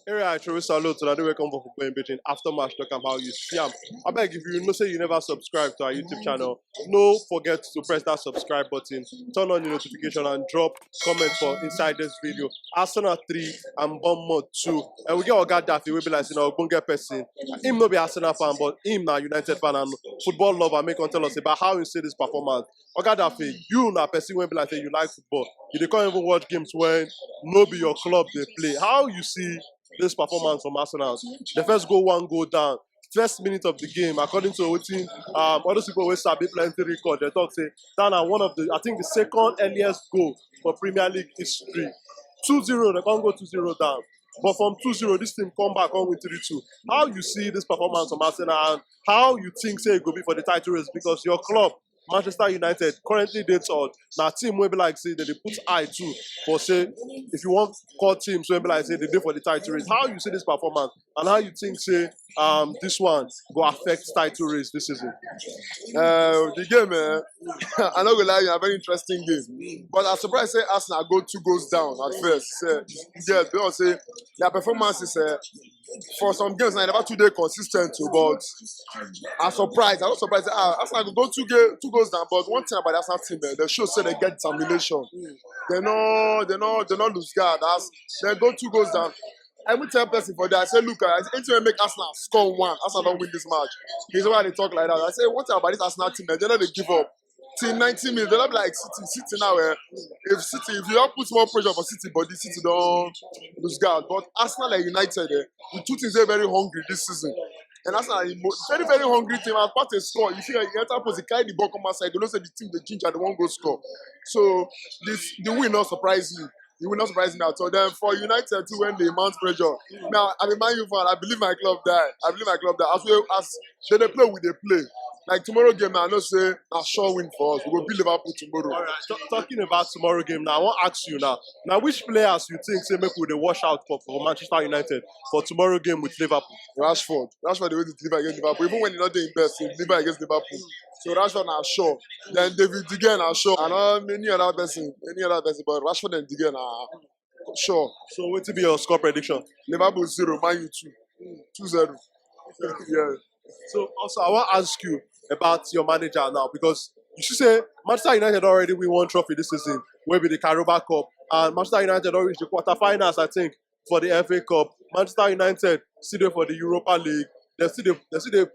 Area I truly salute to that welcome for football in Beijing after match talk about how you see am. I beg if you know say you never subscribe to our YouTube channel, no forget to press that subscribe button, turn on the notification and drop comment for inside this video. Arsenal 3 and Bournemouth 2. And we get Oga Daffy, we be like you know Bunga person. Him no be Arsenal fan, but him na United fan and football lover make on tell us about how you see this performance. Oga Daffy, you na person when be like say you like football. You can't even watch games when no be your club they play. How you see this performance from Arsenal? The first goal, one goal down. First minute of the game, according to Otin, other people always sabi plenty record. They talk say that are one of the, I think the second earliest goal for Premier League history. 2-0, they can't go 2-0 down. But from 2-0, this team come back on with 3-2. How you see this performance from Arsenal and how you think say it could be for the title race? Because your club, Manchester United, currently dates on. Now team will be like say that they put eye too for say if you want call teams will be like say they do for the title race. How you see this performance and how you think say this one will affect title race this season? The game, I'm not gonna lie, a very interesting game. But I'm surprised say Arsenal go 2 goals down at first. Yes, because say their performance is for some games I never too day consistent too, but I'm surprised. I'm not surprised. Arsenal go 2 goals down, but one thing about the Arsenal team, they show say they get determination. They not lose guard. As they go 2 goals down. I will tell person for that. I say, look, anything make Arsenal score 1, Arsenal don't win this match. Here's why they talk like that. I say, what about this Arsenal team? They don't give up. Till 90 minutes, they're not like City now. If you don't put more pressure for City, but the City don't lose guard. But Arsenal and United, the two teams are very hungry this season. And Arsenal is very, very hungry team. As part of score, you see, you enter post, they carry the ball come outside. They don't say the team, the ginger, they won't go score. So the win not surprise you. It will not surprise me at all. Then for United too, when they mount pressure. Now, I'm a Man U fan. I believe my club there. As well as they play with they play. Like tomorrow game, I know say a sure win for us. We will beat Liverpool tomorrow. All right. Talking about tomorrow game now, I want to ask you now. Now, which players you think say make we the wash out for Manchester United for tomorrow game with Liverpool? Rashford the way to deliver against Liverpool. Even when he's not doing best, he deliver against Liverpool. So Rashford are sure. Then David De Gea are sure. And any other person, but Rashford and De Gea are sure. So what will be your score prediction? Liverpool 0, Man U 2. 2-0. Yeah. So also I want to ask you about your manager now because you should say Manchester United already win 1 trophy this season, maybe the Carabao Cup, and Manchester United already reached the quarterfinals, I think, for the FA Cup. Manchester United still there for the Europa League. They still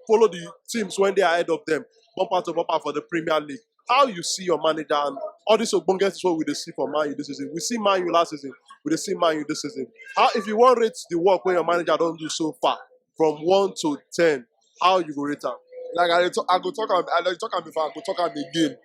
follow the teams when they are ahead of them, bumper to bumper for the Premier League. How you see your manager and all this Ogbonge is what we see from Man U this season. We see Man U last season, we see Man U this season. How if you want to rate the work when your manager don't do so far from 1 to 10, how you go rate am? Like I go talk am before, I go talk am again.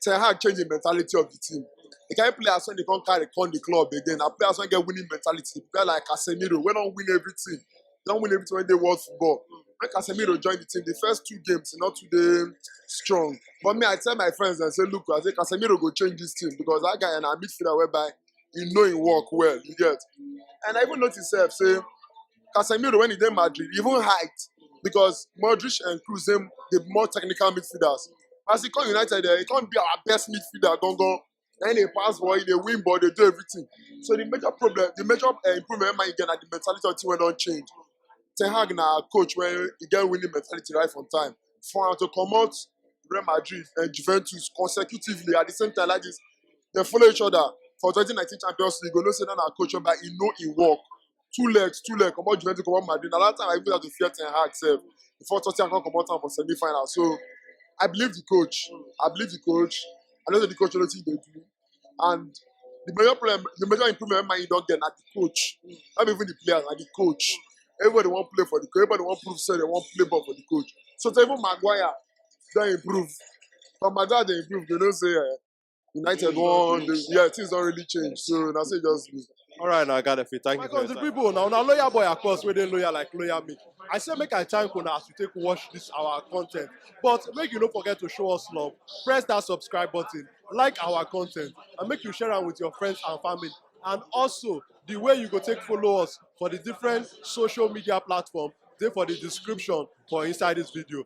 Ten Hag change the mentality of the team. They can't play as when they can't carry the club again. I play as when they get winning mentality. Play like Casemiro, we don't win everything. They don't win everything when they world football. When Casemiro joined the team, the first 2 games, not today strong. But me, I tell my friends and say, look, I say Casemiro go change this team because that guy and a midfielder whereby he know him work well, you get. And I even notice say Casemiro when he did Madrid, even height. Because Modric and Kroos, the more technical midfielders. As he come United, he can't be our best midfielder. Then they pass ball, they win ball, they do everything. So the major improvement might get at the mentality of the team when don't change. Ten Hag na coach when he get winning mentality right from time. For him to come out Real Madrid and Juventus consecutively at the same time like this, they follow each other. For 2019 Champions League, you know say that na coach but he know he work. 2 legs, come out Juventus, come out Madrid. The last time I even had to fear Ten Hag self before Tottenham come out for semi-final. So I believe the coach. I know that the coach knows what they do. And the major improvement you don't get at the coach. Not even the players, at the coach. Everybody want to play for the coach. Everybody want to prove say they want to play ball for the coach. So even Maguire, they improve. But Maguire they improve. They don't say United won. Things don't really change. So that's it just me. All right, now I got a fit. Thank you for the people. Now, lawyer boy, of course, we they lawyer like lawyer me. I say make I thank you now as you take watch this our content. But make you don't forget to show us love. Press that subscribe button, like our content, and make you share it with your friends and family. And also the way you go take follow us for the different social media platforms, they for the description for inside this video.